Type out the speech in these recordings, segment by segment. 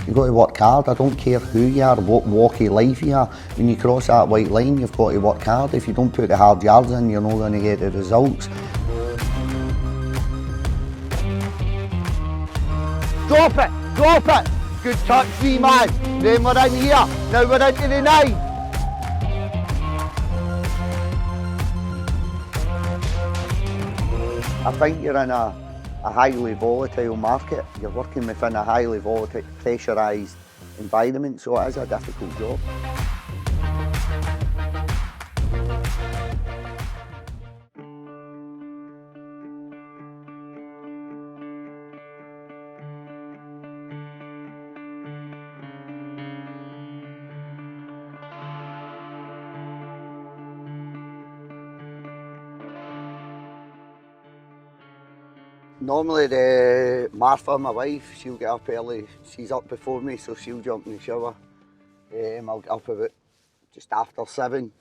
You've got to work hard. I don't care who you are, what walk of life you are. When you cross that white line, you've got to work hard. If you don't put the hard yards in, you're not going to get the results. Drop it! Good touch, wee man. Then we're in here. Now we're into the 9. I think you're in a highly volatile market. You're working within a highly volatile, pressurised environment, so it is a difficult job. Normally Martha, my wife, she'll get up early. She's up before me, so she'll jump in the shower. I'll get up about just after 7.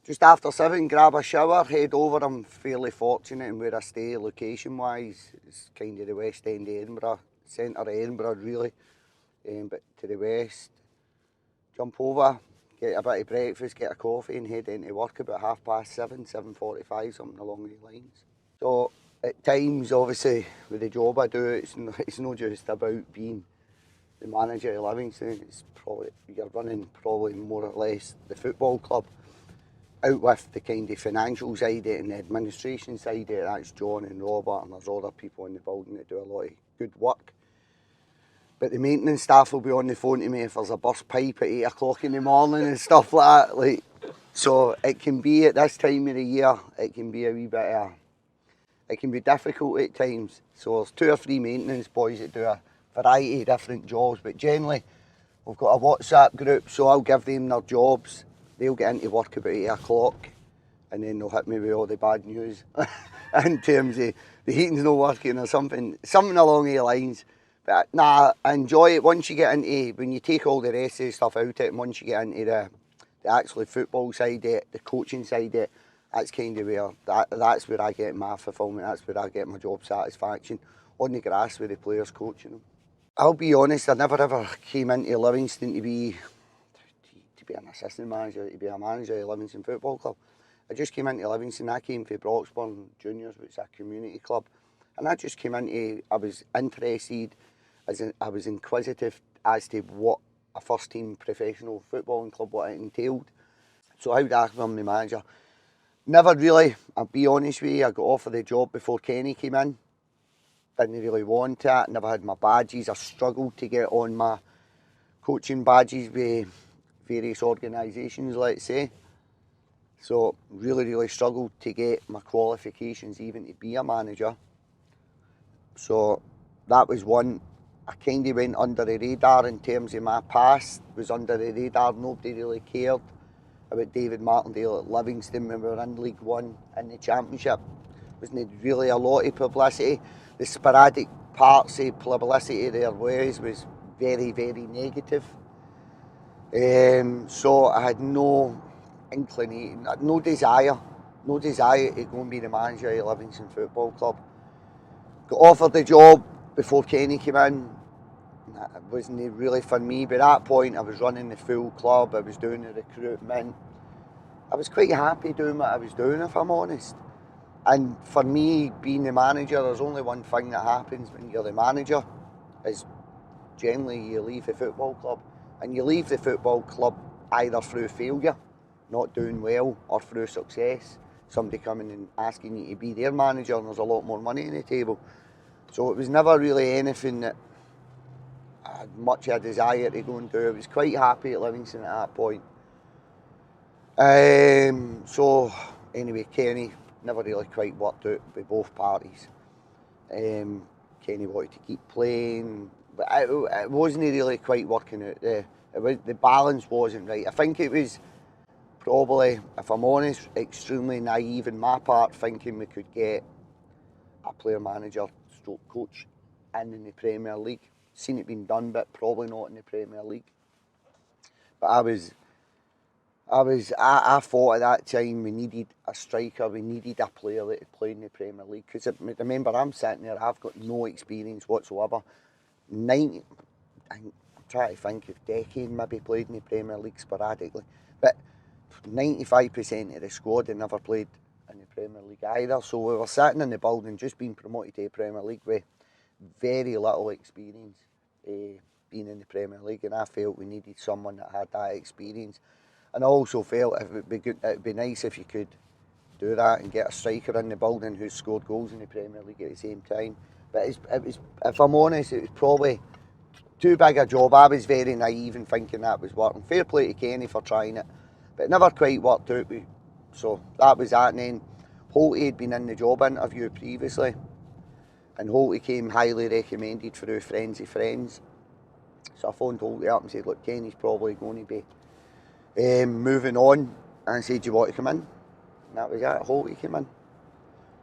Just after 7, grab a shower, head over. I'm fairly fortunate in where I stay location-wise. It's kind of the West End of Edinburgh, centre of Edinburgh really, but to the west. Jump over, get a bit of breakfast, get a coffee and head into work about 7:30, 7:45, something along these lines. So at times, obviously, with the job I do, it's not just about being the manager of Livingston. It's probably, you're running probably more or less the football club, out with the kind of financial side of it and the administration side of it. That's John and Robert, and there's other people in the building that do a lot of good work. But the maintenance staff will be on the phone to me if there's a burst pipe at 8 o'clock in the morning and stuff like that. So it can be, at this time of the year, it can be a wee bit it can be difficult at times. So there's 2 or 3 maintenance boys that do a variety of different jobs, but generally we've got a WhatsApp group, so I'll give them their jobs. They'll get into work about 8 o'clock and then they'll hit me with all the bad news in terms of the heating's not working or something along the lines. But nah, I enjoy it once you get into, when you take all the rest of the stuff out of it, and once you get into the actual football side of it, the coaching side of it, that's kind of where, that's where I get my fulfilment, that's where I get my job satisfaction, on the grass with the players coaching them. I'll be honest, I never ever came into Livingston to be an assistant manager, to be a manager of Livingston Football Club. I just came into Livingston, I came from Broxburn Juniors, which is a community club, and I just came into, I was interested, I was inquisitive as to what a first team professional footballing club, what it entailed. So how did I become the manager? Never really, I'll be honest with you, I got offered the job before Kenny came in. Didn't really want it, never had my badges. I struggled to get on my coaching badges with various organisations, let's say. So really struggled to get my qualifications even to be a manager. So that was one. I kind of went under the radar in terms of my past, was under the radar, nobody really cared about David Martindale at Livingston when we were in League One in the Championship. Wasn't really a lot of publicity. The sporadic parts of publicity there was very negative. So I had no inclination, no desire to go and be the manager of Livingston Football Club. Got offered the job before Kenny came in. It wasn't really for me, but at that point I was running the full club, I was doing the recruitment. I was quite happy doing what I was doing, if I'm honest. And for me, being the manager, there's only one thing that happens when you're the manager, is generally you leave the football club. And you leave the football club either through failure, not doing well, or through success. Somebody coming and asking you to be their manager and there's a lot more money on the table. So it was never really anything that I had much of a desire to go and do. I was quite happy at Livingston at that point. So anyway, Kenny never really quite worked out with both parties. Kenny wanted to keep playing, but it wasn't really quite working out. The balance wasn't right. I think it was probably, if I'm honest, extremely naive in my part, thinking we could get a player manager stroke coach in the Premier League. Seen it being done, but probably not in the Premier League. But I thought at that time we needed a striker, we needed a player that had played in the Premier League. Because remember, I'm sitting there, I've got no experience whatsoever. try to think if Decade maybe played in the Premier League sporadically, but 95% of the squad had never played in the Premier League either. So we were sitting in the building just being promoted to the Premier League with very little experience being in the Premier League, and I felt we needed someone that had that experience. And I also felt it'd be nice if you could do that and get a striker in the building who scored goals in the Premier League at the same time. But it was, if I'm honest, it was probably too big a job. I was very naive in thinking that was working. Fair play to Kenny for trying it, but it never quite worked out. So that was that. And then Holty had been in the job interview previously, and Holty came highly recommended through friends of friends. So I phoned Holty up and said, look, Kenny's probably going to be moving on. And I said, do you want to come in? And that was it. Holty came in.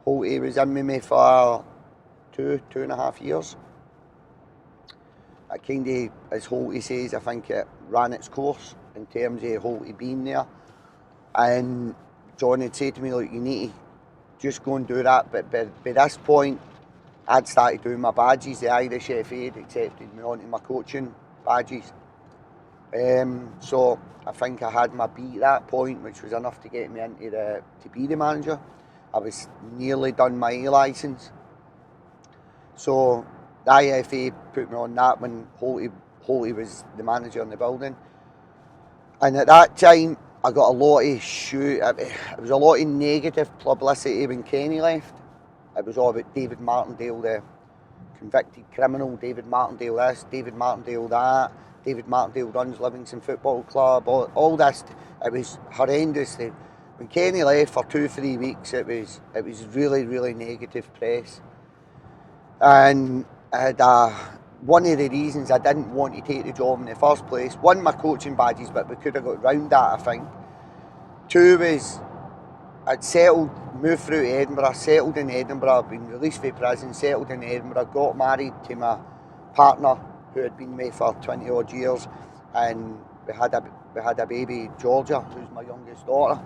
Holty was in with me for two and a half years. It kind of, as Holty says, I think it ran its course in terms of Holty being there. And John had said to me, look, you need to just go and do that. But by this point, I'd started doing my badges. The Irish FA had accepted me onto my coaching badges. So I think I had my B at that point, which was enough to get me into to be the manager. I was nearly done my A licence. So the IFA put me on that when Holty was the manager in the building. And at that time, I got a lot of it was a lot of negative publicity when Kenny left. It was all about David Martindale, the convicted criminal, David Martindale this, David Martindale that, David Martindale runs Livingston Football Club, all this. It was horrendous. When Kenny left for 2-3 weeks, it was really, really negative press. And one of the reasons I didn't want to take the job in the first place, one, my coaching badges, but we could have got round that, I think. Two was, I'd moved through to Edinburgh, settled in Edinburgh, been released from prison, settled in Edinburgh, got married to my partner who had been with me for 20 odd years, and we had a baby, Georgia, who's my youngest daughter.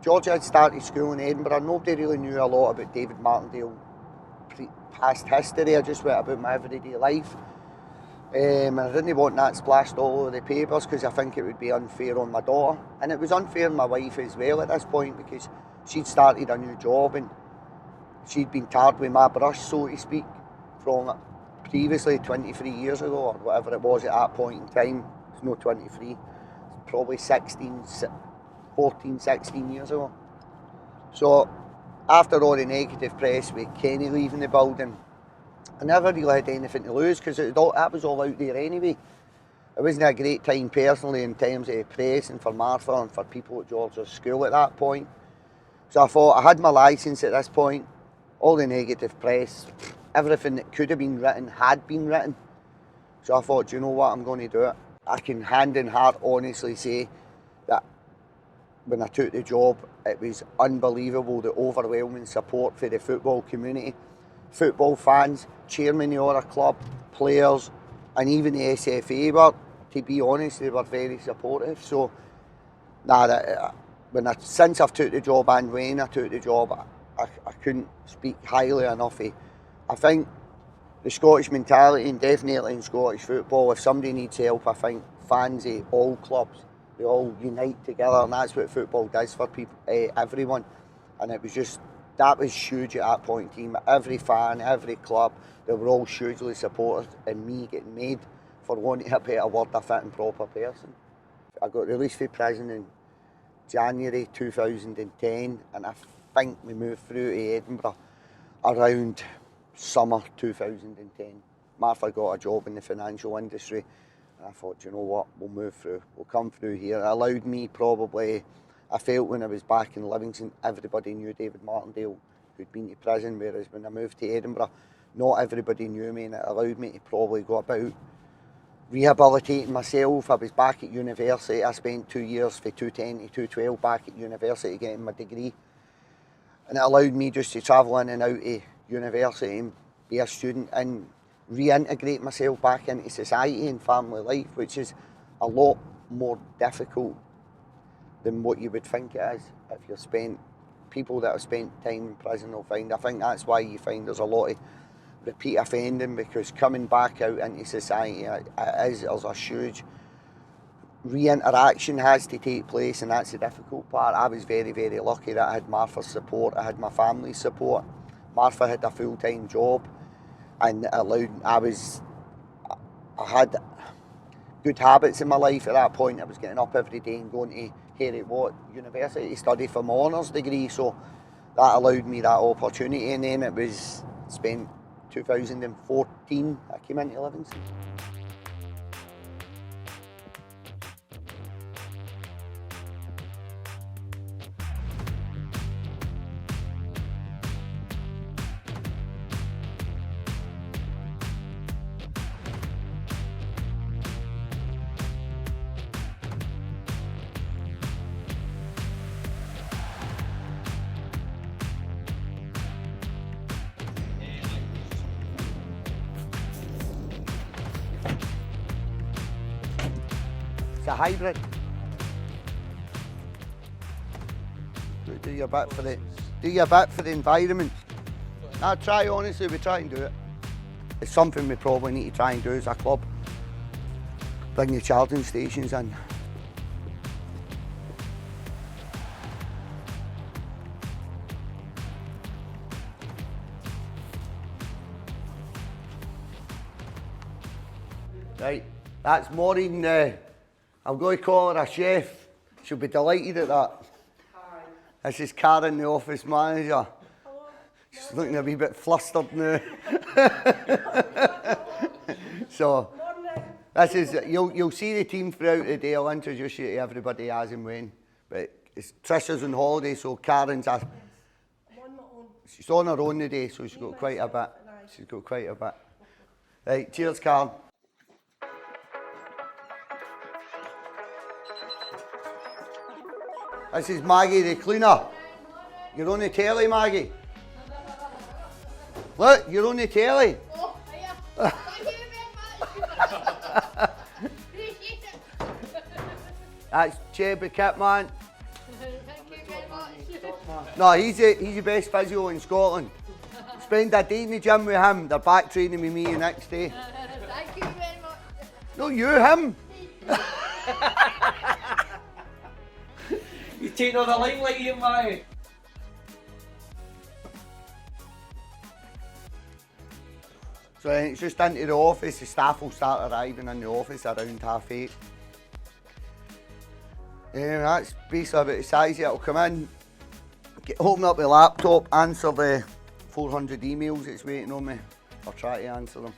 Georgia had started school in Edinburgh. Nobody really knew a lot about David Martindale past history. I just went about my everyday life. And I didn't want that splashed all over the papers because I think it would be unfair on my daughter. And it was unfair on my wife as well at this point because she'd started a new job and she'd been tarred with my brush, so to speak, from previously 23 years ago or whatever it was at that point in time. It's not 23, it's probably 14, 16 years ago. So after all the negative press with Kenny leaving the building, I never really had anything to lose because that was all out there anyway. It wasn't a great time personally in terms of press and for Martha and for people at Georgia's school at that point. So I thought I had my licence at this point, all the negative press, everything that could have been written had been written. So I thought, do you know what, I'm going to do it. I can hand in heart honestly say that when I took the job, it was unbelievable, the overwhelming support for the football community, football fans, chairman of our club, players, and even the SFA were, to be honest, they were very supportive. So, since I've took the job and when I took the job, I couldn't speak highly enough of. I think the Scottish mentality, and definitely in Scottish football, if somebody needs help, I think fans of all clubs, they all unite together, and that's what football does for people, everyone. And it was just, that was huge at that point in time. Every fan, every club, they were all hugely supportive in me getting made for wanting a better word, a fit and proper person. I got released from prison in January 2010, and I think we moved through to Edinburgh around summer 2010. Martha got a job in the financial industry, and I thought, you know what, we'll move through, we'll come through here. It allowed me probably, I felt when I was back in Livingston, everybody knew David Martindale, who'd been to prison, whereas when I moved to Edinburgh, not everybody knew me, and it allowed me to probably go about rehabilitating myself. I was back at university. I spent 2 years, from 210 to 212, back at university getting my degree. And it allowed me just to travel in and out of university and be a student and reintegrate myself back into society and family life, which is a lot more difficult than what you would think it is if you've spent, people that have spent time in prison will find. I think that's why you find there's a lot of repeat offending, because coming back out into society, there's a huge re-interaction has to take place, and that's the difficult part. I was very, very lucky that I had Martha's support, I had my family's support. Martha had a full-time job, and I had good habits in my life at that point. I was getting up every day and going to University to study for my honours degree, so that allowed me that opportunity, and then it was spent 2014 I came into Livingston. It's a hybrid. Do your bit for the environment. I try, honestly, we try and do it. It's something we probably need to try and do as a club. Bring the charging stations in. Right, that's Maureen. I'm going to call her a chef. She'll be delighted at that. Hi. This is Karen, the office manager. Hello. She's looking a wee bit flustered now. So, this is, you'll see the team throughout the day. I'll introduce you to everybody as and when. But it's Trisha's on holiday, so Karen's I'm on my own. She's on her own today, so she's got quite a bit. She's got quite a bit. Right, cheers, Karen. This is Maggie, the cleaner. You're on the telly, Maggie. Look, you're on the telly. Oh, hiya. Thank you very much. Appreciate it. That's Cheb, the kit man. Thank you very much. No, he's the best physio in Scotland. Spend a day in the gym with him. They're back training with me the next day. Thank you very much. No, you, him. You taking on the limelight here, mate. So it's just into the office. The staff will start arriving in the office around 8:30. That's basically about the size it'll come in. Open up the laptop, answer the 400 emails that's waiting on me, or try to answer them.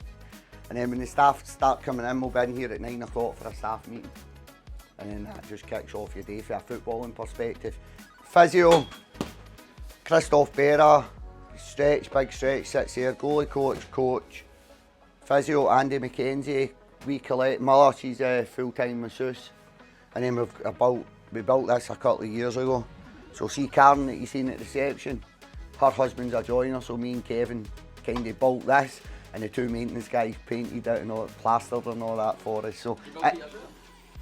And then when the staff start coming in, we'll be in here at 9 o'clock for a staff meeting. And then that just kicks off your day from a footballing perspective. Physio, Christoph Berra, big stretch, sits here. Goalie coach. Physio, Andy McKenzie. We Colette Muller, she's a full-time masseuse. And then we built this a couple of years ago. So see Karen that you've seen at reception, her husband's a joiner, so me and Kevin kind of built this, and the two maintenance guys painted it and all, plastered and all that for us. So.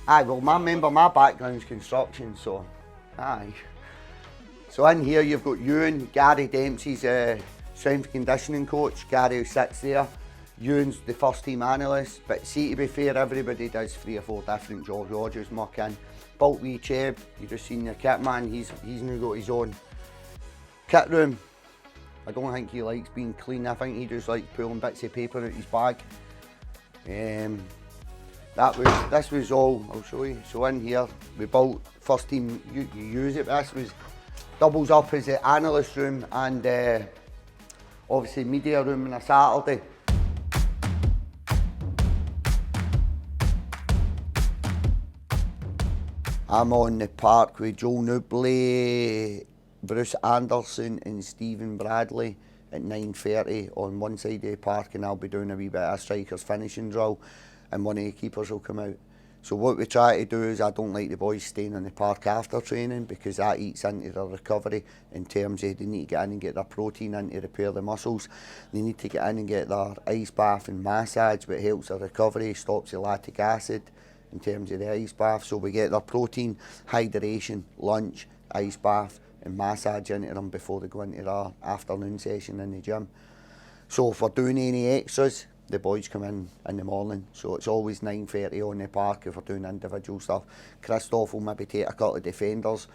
Well, my background's construction, so aye. So in here you've got Ewan, Gary Dempsey's strength and conditioning coach. Gary who sits there. Ewan's the first team analyst. But see, to be fair, everybody does 3 or 4 different jobs. Rogers muck in. Bolt wee Cheb, you just seen your kit man. He's now got his own kit room. I don't think he likes being clean. I think he just likes pulling bits of paper out his bag. This was all, I'll show you. So in here, we built first team, you use it. This doubles up as the analyst room and obviously media room on a Saturday. I'm on the park with Joe Nubley, Bruce Anderson and Stephen Bradley at 9:30 on one side of the park, and I'll be doing a wee bit of a strikers finishing drill. And one of the keepers will come out. So what we try to do is, I don't like the boys staying in the park after training, because that eats into their recovery in terms of they need to get in and get their protein in to repair the muscles. They need to get in and get their ice bath and massage, which helps their recovery, stops the lactic acid in terms of the ice bath. So we get their protein, hydration, lunch, ice bath and massage into them before they go into their afternoon session in the gym. So if we're doing any extras, the boys come in the morning. So it's always 9:30 on the park if we're doing individual stuff. Christoph will maybe take a couple of defenders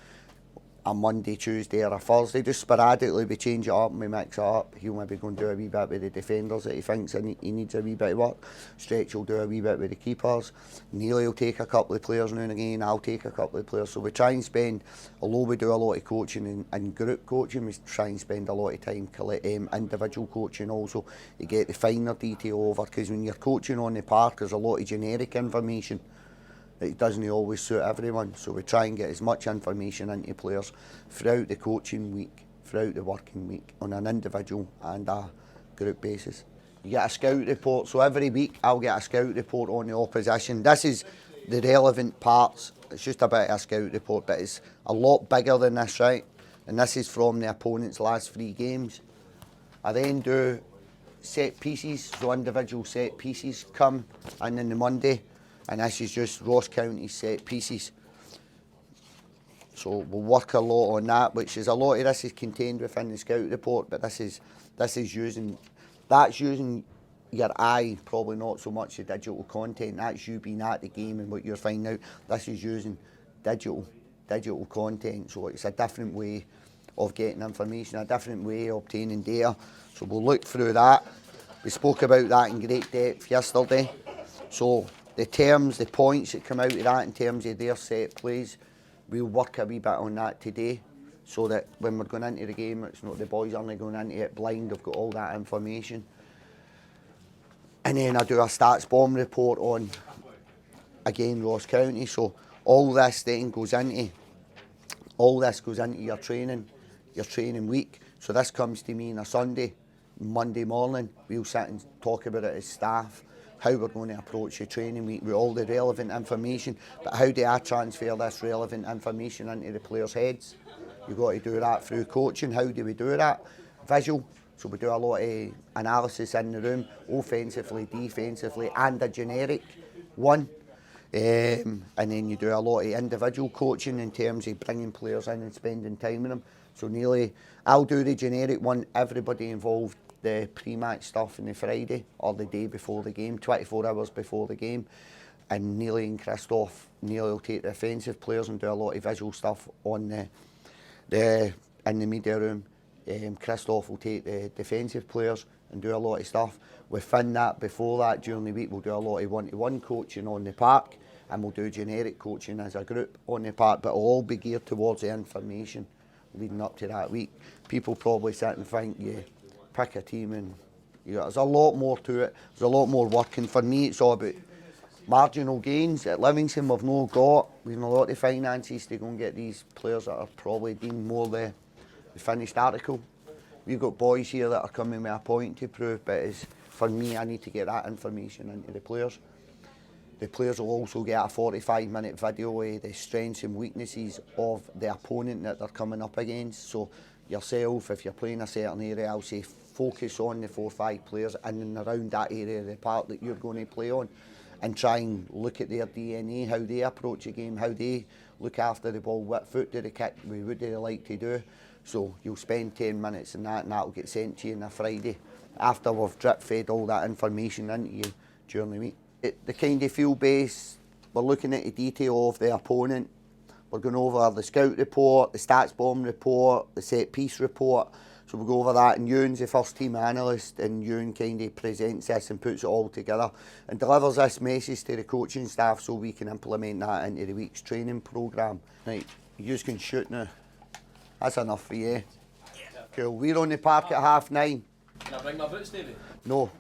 a Monday, Tuesday or a Thursday, just sporadically we change it up and we mix it up. He'll maybe go and do a wee bit with the defenders that he thinks he needs a wee bit of work. Stretch will do a wee bit with the keepers. Neil will take a couple of players now and again, I'll take a couple of players. So we try and spend, although we do a lot of coaching and group coaching, we try and spend a lot of time individual coaching also to get the finer detail over, because when you're coaching on the park there's a lot of generic information. It doesn't always suit everyone, so we try and get as much information into players throughout the coaching week, throughout the working week, on an individual and a group basis. You get a scout report, so every week I'll get a scout report on the opposition. This is the relevant parts, it's just a bit of a scout report, but it's a lot bigger than this, right? And this is from the opponent's last 3 games. I then do set pieces, so individual set pieces come in on the Monday. And this is just Ross County set pieces. So we'll work a lot on that, which is a lot of this is contained within the scout report, but that's using your eye, probably not so much the digital content. That's you being at the game and what you're finding out. This is using digital content, so it's a different way of getting information, a different way of obtaining data. So we'll look through that. We spoke about that in great depth yesterday. So the terms, the points that come out of that in terms of their set plays, we'll work a wee bit on that today, so that when we're going into the game, it's not the boys only going into it blind, they've got all that information. And then I do a stats bomb report on, again, Ross County. So all this then goes into your training week. So this comes to me on a Sunday, Monday morning, we'll sit and talk about it as staff, how we're going to approach the training week with all the relevant information, but how do I transfer this relevant information into the players' heads? You've got to do that through coaching. How do we do that? Visual. So we do a lot of analysis in the room, offensively, defensively, and a generic one. And then you do a lot of individual coaching in terms of bringing players in and spending time with them. So nearly, I'll do the generic one, everybody involved, the pre-match stuff on the Friday or the day before the game, 24 hours before the game. And Neely and Christoph, Neely will take the offensive players and do a lot of visual stuff on in the media room. Christoph will take the defensive players and do a lot of stuff. Within that, before that, during the week, we'll do a lot of one-to-one coaching on the park, and we'll do generic coaching as a group on the park, but it'll all be geared towards the information leading up to that week. People probably sit and think, yeah, pick a team, and there's a lot more to it. There's a lot more work, and for me it's all about marginal gains. At Livingston we've not a lot of finances to go and get these players that are probably deemed more the finished article. We've got boys here that are coming with a point to prove, but for me, I need to get that information into the players. The players will also get a 45-minute video of the strengths and weaknesses of the opponent that they're coming up against. So yourself, if you're playing a certain area, I'll say focus on the 4 or 5 players in and around that area of the park that you're going to play on, and try and look at their DNA, how they approach a game, how they look after the ball, what foot do they kick, what do they like to do. So you'll spend 10 minutes in that, and that'll get sent to you on a Friday after we've drip fed all that information into you during the week. The kind of field base, we're looking at the detail of the opponent. We're going over the scout report, the stats bomb report, the set piece report. So we'll go over that, and Ewan's the first team analyst, and Ewan kind of presents this and puts it all together and delivers this message to the coaching staff so we can implement that into the week's training programme. Right, you can shoot now. That's enough for you. Yeah. Cool, we're on the park at 9:30. Can I bring my boots, Davey? No.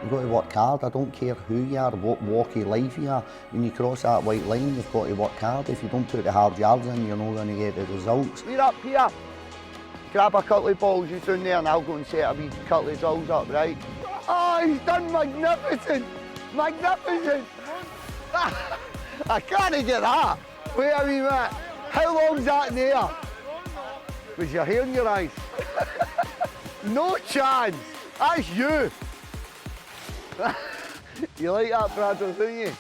You've got to work hard. I don't care who you are, what walk of life you are. When you cross that white line, you've got to work hard. If you don't put the hard yards in, you're not going to get the results. We're up here. grab a couple of balls you down there and I'll go and set a wee couple of drills up, right? Oh, he's done magnificent! Magnificent! I can't get that. Wait a wee minute. How long's that in the air? Was your hair in your eyes? No chance. That's you. You like that, Bradley, don't you?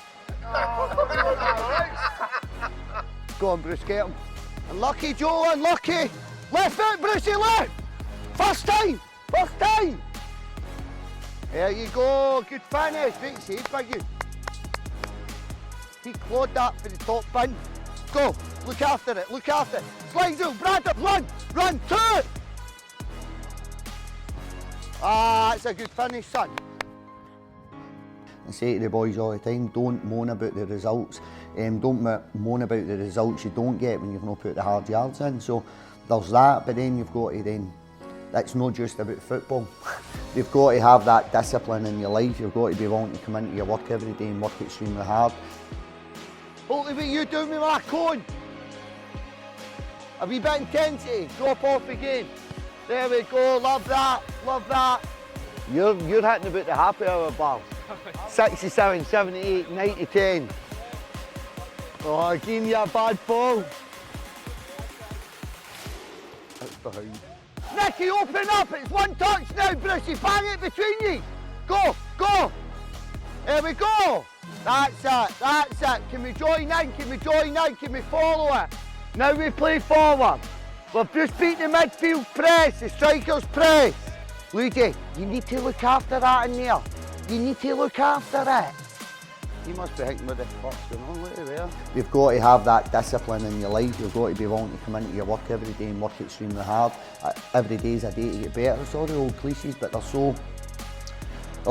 Go on, Bruce, get him. Unlucky, Joe, unlucky. Left foot, Brucey, left. First time, first time. There you go, good finish. Great save by you. He clawed that for the top bin. Go, look after it, look after it. Slide out, Brad, run, two. Ah, that's a good finish, son. I say to the boys all the time, don't moan about the results. Don't moan about the results you don't get when you've not put the hard yards in. So there's that, but then you've got to then, that's not just about football. You've got to have that discipline in your life. You've got to be willing to come into your work every day and work extremely hard. Hopefully what you doing with my cone. A wee bit intensity, drop off again. There we go, love that, love that. You're hitting about the happy hour bars. 67, 78, 90, 10. Oh, again, you a bad ball. That's behind. Nicky, open up, it's one touch now, Brucey, bang it between you. Go, go. There we go. That's it, that's it. Can we join in, can we join in, can we follow it? Now we play forward. We've just beat the midfield press, the strikers press. Luigi, you need to look after that in there. You need to look after it. You must be thinking, what the fuck's going on, look at there. You've got to have that discipline in your life. You've got to be willing to come into your work every day and work extremely hard. Every day is a day to get better. It's all the old cliches, but they're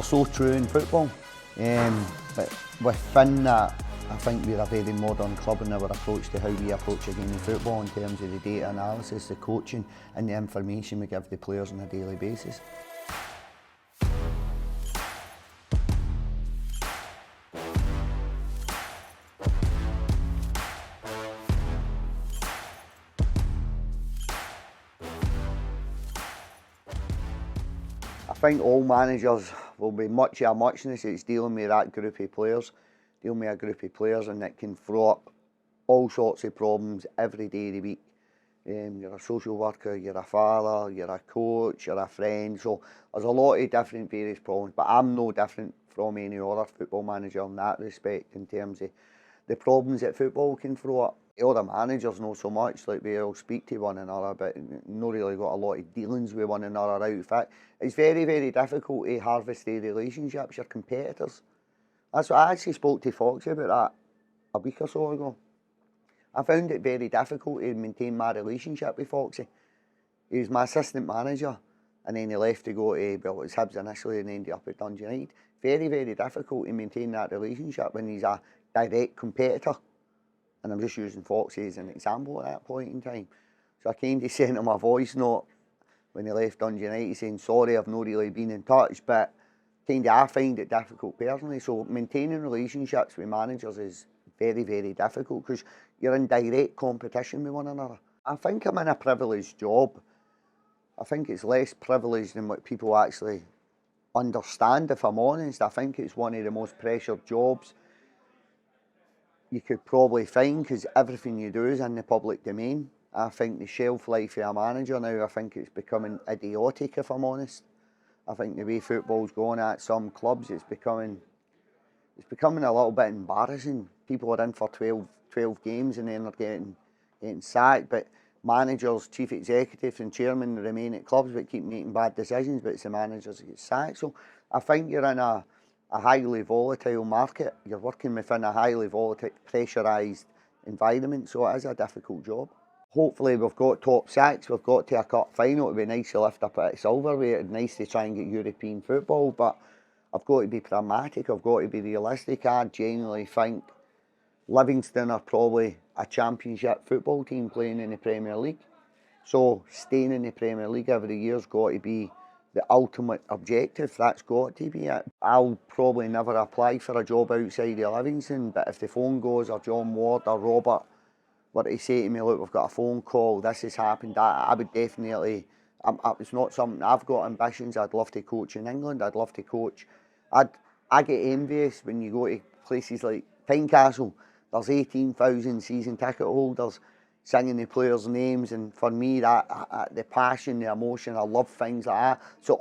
so true in football. But within that, I think we're a very modern club in our approach to how we approach a game of football in terms of the data analysis, the coaching and the information we give the players on a daily basis. I think all managers will be much of a muchness. It's dealing with that group of players, dealing with a group of players, and it can throw up all sorts of problems every day of the week. You're a social worker, you're a father, you're a coach, you're a friend, so there's a lot of different various problems, but I'm no different from any other football manager in that respect in terms of the problems that football can throw up. The other managers know so much, like we all speak to one another, but not really got a lot of dealings with one another out. In fact, it's very, very difficult to harvest the relationships, your competitors. That's what I actually spoke to Foxy about that a week or so ago. I found it very difficult to maintain my relationship with Foxy. He was my assistant manager, and then he left to go to, well, it was Hibs initially and ended up at Dundee United. Very, very difficult to maintain that relationship when he's a direct competitor. And I'm just using Foxy as an example at that point in time. So I kind of sent him a voice note when he left Dundee United saying, sorry, I've not really been in touch, but kind of I find it difficult personally. So maintaining relationships with managers is very, very difficult because you're in direct competition with one another. I think I'm in a privileged job. I think it's less privileged than what people actually understand, if I'm honest. I think it's one of the most pressured jobs you could probably find because everything you do is in the public domain. I think the shelf life of a manager now, I think it's becoming idiotic, if I'm honest. I think the way football's going at some clubs, it's becoming a little bit embarrassing. People are in for 12 games and then they're getting sacked, but managers, chief executives and chairmen remain at clubs but keep making bad decisions, but it's the managers that get sacked. So I think you're in a highly volatile market. You're working within a highly volatile, pressurised environment, so it is a difficult job. Hopefully we've got top six, we've got to a cup final. It'd be nice to lift up at silverweight, it'd be nice to try and get European football, but I've got to be pragmatic, I've got to be realistic. I genuinely think Livingston are probably a championship football team playing in the Premier League. So staying in the Premier League every year's got to be the ultimate objective. That's got to be it. I'll probably never apply for a job outside of Livingston, but if the phone goes or John Ward or Robert were to say to me, look, we've got a phone call, this has happened, I would definitely, it's not something, I've got ambitions, I'd love to coach in England, I'd love to coach, I get envious when you go to places like Tynecastle, there's 18,000 season ticket holders singing the players' names, and for me, the passion, the emotion, I love things like that. So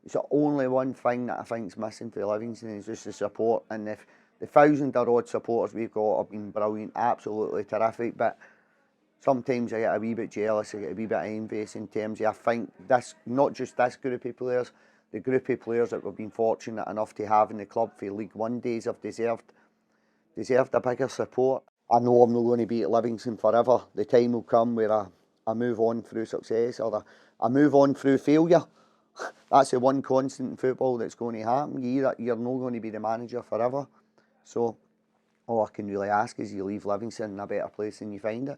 it's the only one thing that I think's missing for Livingston is just the support, and if the 1,000-odd supporters we've got have been brilliant, absolutely terrific, but sometimes I get a wee bit jealous, I get a wee bit envious in terms of, I think this, not just this group of players, the group of players that we've been fortunate enough to have in the club for League One days have deserved a bigger support. I know I'm not going to be at Livingston forever. The time will come where I move on through success, or I move on through failure. That's the one constant in football that's going to happen. You're not going to be the manager forever. So all I can really ask is you leave Livingston in a better place than you find it.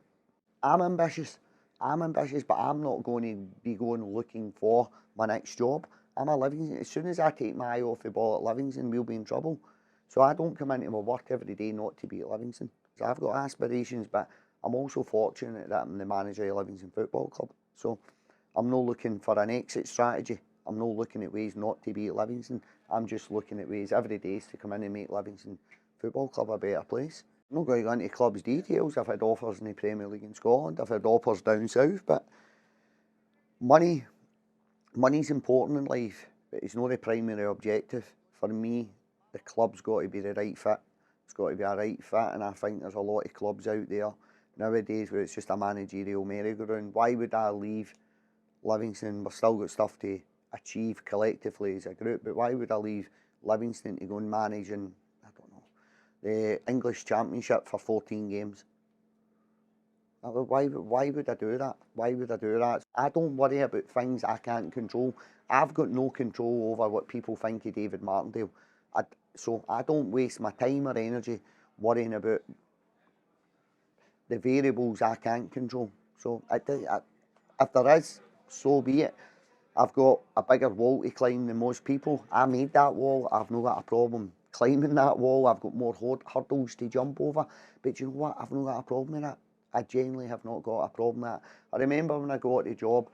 I'm ambitious, but I'm not going to be going looking for my next job. I'm a Livingston. As soon as I take my eye off the ball at Livingston, we'll be in trouble. So I don't come into my work every day not to be at Livingston. So I've got aspirations, but I'm also fortunate that I'm the manager of Livingston Football Club. So I'm not looking for an exit strategy. I'm not looking at ways not to be at Livingston. I'm just looking at ways every day to come in and make Livingston Football Club a better place. I'm not going to go into clubs' details. I've had offers in the Premier League in Scotland. I've had offers down south, but money's important in life, but it's not the primary objective. For me, the club's got to be the right fit. It's got to be a right fit, and I think there's a lot of clubs out there nowadays where it's just a managerial merry-go-round. Why would I leave Livingston? We've still got stuff to achieve collectively as a group, but why would I leave Livingston to go and manage in, I don't know, the English Championship for 14 games? Why would I do that? Why would I do that? I don't worry about things I can't control. I've got no control over what people think of David Martindale. So I don't waste my time or energy worrying about the variables I can't control. So if there is, so be it. I've got a bigger wall to climb than most people. I made that wall. I've not got a problem climbing that wall. I've got more hurdles to jump over. But you know what? I've not got a problem with that. I genuinely have not got a problem with that. I remember when I got the job,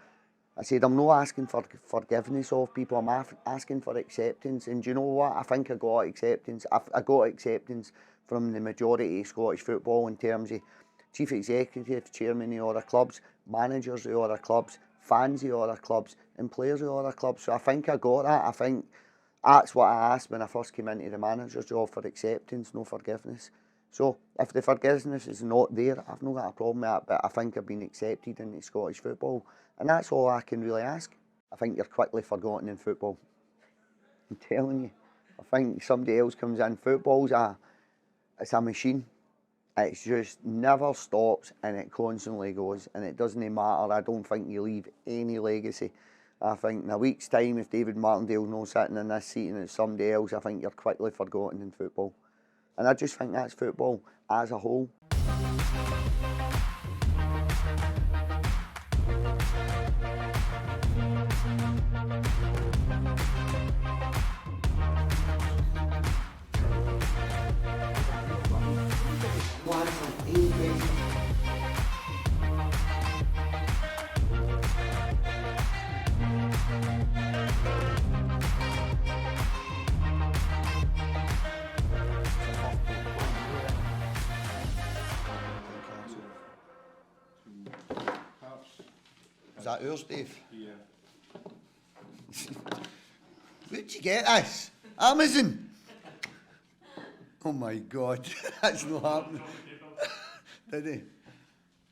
I said, I'm not asking for forgiveness of people, I'm asking for acceptance. And do you know what? I think I got acceptance. I got acceptance from the majority of Scottish football in terms of chief executive, chairman of other clubs, managers of other clubs, fans of other clubs, and players of other clubs. So I think I got that. I think that's what I asked when I first came into the manager's job, for acceptance, no forgiveness. So if the forgiveness is not there, I've not got a problem with that, but I think I've been accepted into Scottish football. And that's all I can really ask. I think you're quickly forgotten in football. I'm telling you. I think somebody else comes in. Football's it's a machine. It just never stops and it constantly goes. And it doesn't matter. I don't think you leave any legacy. I think in a week's time, if David Martindale's not sitting in this seat and it's somebody else, I think you're quickly forgotten in football. And I just think that's football as a whole. Is that yours, Dave? Yeah. Where'd you get this? Amazon? Oh my God, that's not happening. Did he?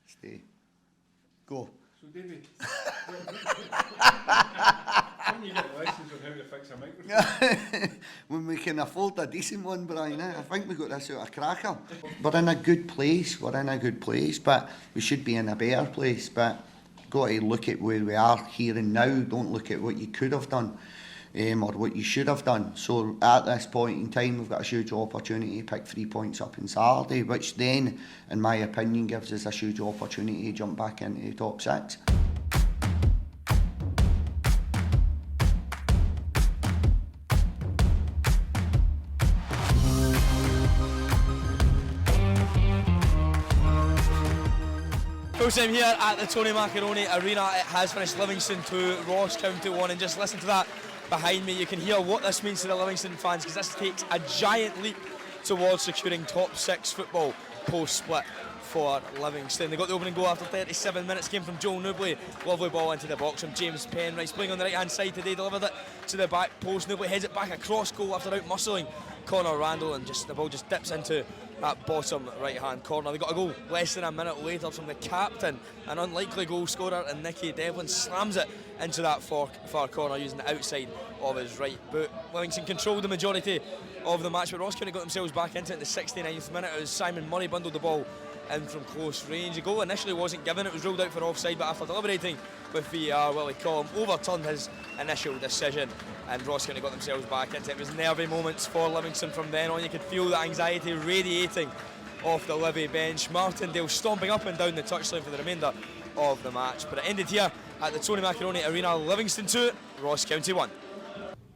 Stay. Go. So, Davey, when you get lessons on how to fix a microphone? When we can afford a decent one, Brian, I think we got this out of cracker. We're in a good place, but we should be in a better place. But got to look at where we are here and now. Don't look at what you could have done or what you should have done. So at this point in time, we've got a huge opportunity to pick 3 points up on Saturday, which then, in my opinion, gives us a huge opportunity to jump back into the top 6. Full time here at the Tony Macaroni Arena. It has finished Livingston 2, Ross County 1, and just listen to that behind me. You can hear what this means to the Livingston fans, because this takes a giant leap towards securing top 6 football post-split for Livingston. They got the opening goal after 37 minutes, came from Joel Newbley. Lovely ball into the box from James Penrice, playing on the right hand side today, delivered it to the back post. Newbley heads it back across goal after out muscling Connor Randall, and the ball just dips into that bottom right hand corner. They got a goal less than a minute later from the captain, an unlikely goal scorer, and Nicky Devlin slams it into that far corner using the outside of his right boot. Livingston controlled the majority of the match, but Ross County got themselves back into it in the 69th minute as Simon Murray bundled the ball in from close range. The goal initially wasn't given, it was ruled out for offside, but after deliberating with VAR, Willie Collum overturned his initial decision and Ross County got themselves back into it. It was nervy moments for Livingston from then on. You could feel the anxiety radiating off the Livy bench. Martindale stomping up and down the touchline for the remainder of the match, but it ended here at the Tony Macaroni Arena. Livingston 2, Ross County 1.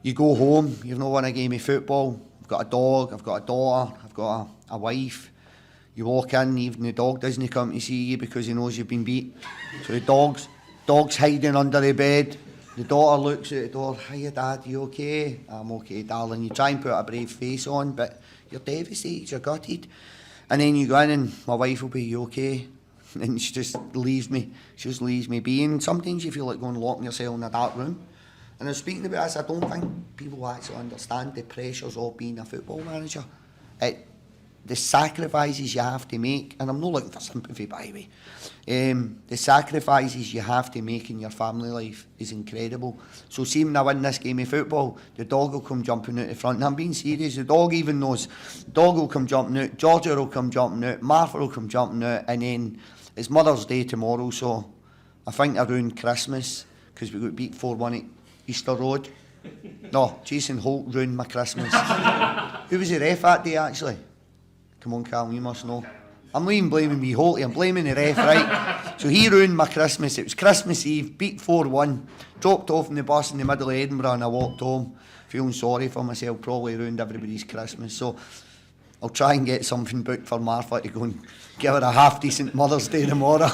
You go home, you've not won a game of football. I've got a dog, I've got a daughter, I've got a wife. You walk in, even the dog doesn't come to see you because he knows you've been beat. So the dog's hiding under the bed. The daughter looks at the door, "Hiya Dad, you okay?" "I'm okay, darling." You try and put a brave face on, but you're devastated, you're gutted. And then you go in and my wife will be, "You okay?" And she just leaves me. She just leaves me be. And sometimes you feel like going and locking yourself in a dark room. And I was speaking about this, I don't think people actually understand the pressures of being a football manager. The sacrifices you have to make, and I'm not looking for sympathy, by the way. The sacrifices you have to make in your family life is incredible. So see when I win this game of football, the dog will come jumping out the front, and I'm being serious, the dog even knows. The dog will come jumping out, Georgia will come jumping out, Martha will come jumping out, and then it's Mother's Day tomorrow, so I think around Christmas, because we got beat 4-1 at Easter Road. No, Jason Holt ruined my Christmas. Who was the ref that day, actually? Come on, Callum, you must know. I'm not even blaming me, Holty, I'm blaming the ref, right? So he ruined my Christmas. It was Christmas Eve, beat 4-1, dropped off in the bus in the middle of Edinburgh, and I walked home feeling sorry for myself, probably ruined everybody's Christmas. So I'll try and get something booked for Martha to go and give her a half-decent Mother's Day tomorrow.